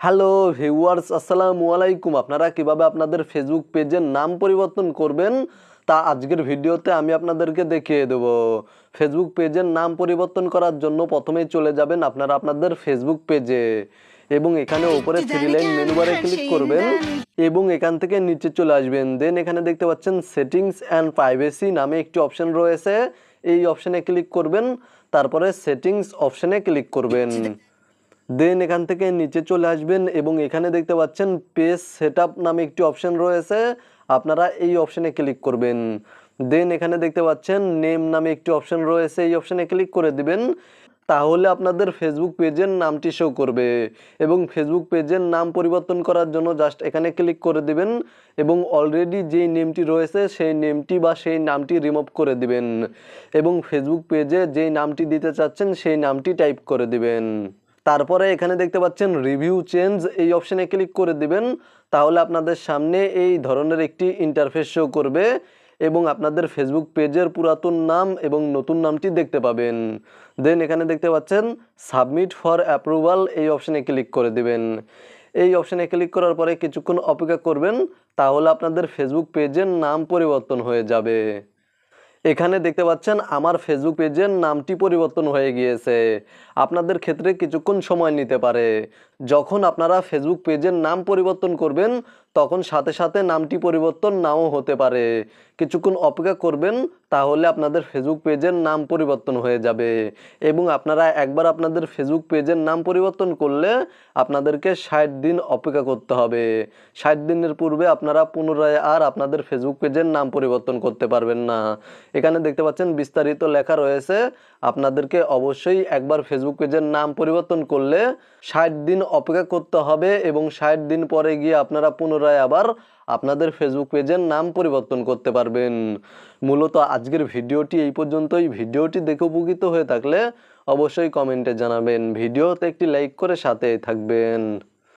Hello viewers, আসসালামু আলাইকুম। আপনারা কিভাবে আপনাদের ফেসবুক পেজের নাম পরিবর্তন করবেন তা আজকের ভিডিওতে আমি আপনাদেরকে দেখিয়ে দেব। ফেসবুক পেজের নাম পরিবর্তন করার জন্য প্রথমেই চলে যাবেন আপনারা আপনাদের ফেসবুক পেজে এবং এখানে উপরে থ্রি লাইন মেনু বারে ক্লিক করবেন এবং এখান থেকে নিচে চলে আসবেন। দেন এখানে দেখতে পাচ্ছেন সেটিংস অ্যান্ড প্রাইভেসি নামে একটি অপশন রয়েছে, এই অপশনে ক্লিক করবেন, তারপরে সেটিংস অপশনে ক্লিক করবেন। দেন এখান থেকে নিচে চলে আসবেন এবং এখানে দেখতে পাচ্ছেন পেজ সেটআপ নামে একটি অপশন রয়েছে, আপনারা এই অপশনে ক্লিক করবেন। দেন এখানে দেখতে পাচ্ছেন নেম নামে একটি অপশন রয়েছে, এই অপশনে ক্লিক করে দিবেন। তাহলে আপনাদের ফেসবুক পেজের নামটি শো করবে এবং ফেসবুক পেজের নাম পরিবর্তন করার জন্য জাস্ট এখানে ক্লিক করে দিবেন এবং অলরেডি যেই নেমটি রয়েছে সেই নেমটি বা সেই নামটি রিমুভ করে দিবেন এবং ফেসবুক পেজে যেই নামটি দিতে চাচ্ছেন সেই নামটি টাইপ করে দিবেন। তারপরে এখানে দেখতে পাচ্ছেন রিভিউ চেঞ্জ, এই অপশনে ক্লিক করে দিবেন। তাহলে আপনাদের সামনে এই ধরনের একটি ইন্টারফেস শো করবে এবং আপনাদের ফেসবুক পেজের পুরাতন নাম এবং নতুন নামটি দেখতে পাবেন। দেন এখানে দেখতে পাচ্ছেন সাবমিট ফর অ্যাপ্রুভাল, এই অপশনে ক্লিক করে দিবেন। এই অপশনে ক্লিক করার পরে কিছুক্ষণ অপেক্ষা করবেন, তাহলে আপনাদের ফেসবুক পেজের নাম পরিবর্তন হয়ে যাবে। এখানে দেখতে পাচ্ছেন আমার ফেসবুক পেজের নামটি পরিবর্তন হয়ে গিয়েছে। আপনাদের ক্ষেত্রে কিছুক্ষণ সময় নিতে পারে। যখন আপনারা ফেসবুক পেজের নাম পরিবর্তন করবেন তখন সাথে সাথে নামটি পরিবর্তন নাও হতে পারে। কিছুক্ষণ অপেক্ষা করবেন, তাহলে আপনাদের ফেসবুক পেজের নাম পরিবর্তন হয়ে যাবে এবং আপনারা একবার আপনাদের ফেসবুক পেজের নাম পরিবর্তন করলে আপনাদেরকে 60 দিন অপেক্ষা করতে হবে। 60 দিনের পূর্বে আপনারা পুনরায় আর আপনাদের ফেসবুক পেজের নাম পরিবর্তন করতে পারবেন না। এখানে দেখতে পাচ্ছেন বিস্তারিত লেখা রয়েছে, আপনাদেরকে অবশ্যই একবার ফেসবুক পেজের নাম পরিবর্তন করলে 60 দিন অপেক্ষা করতে হবে এবং 60 দিন পরে গিয়ে আপনারা পুনরায় আবার আপনাদের ফেসবুক পেজের নাম পরিবর্তন করতে পারবেন। মূলত আজকের ভিডিওটি এই পর্যন্তই। ভিডিওটি দেখে উপকৃত হয়ে থাকলে অবশ্যই কমেন্টে জানাবেন, ভিডিওতে একটি লাইক করে সাথে থাকবেন।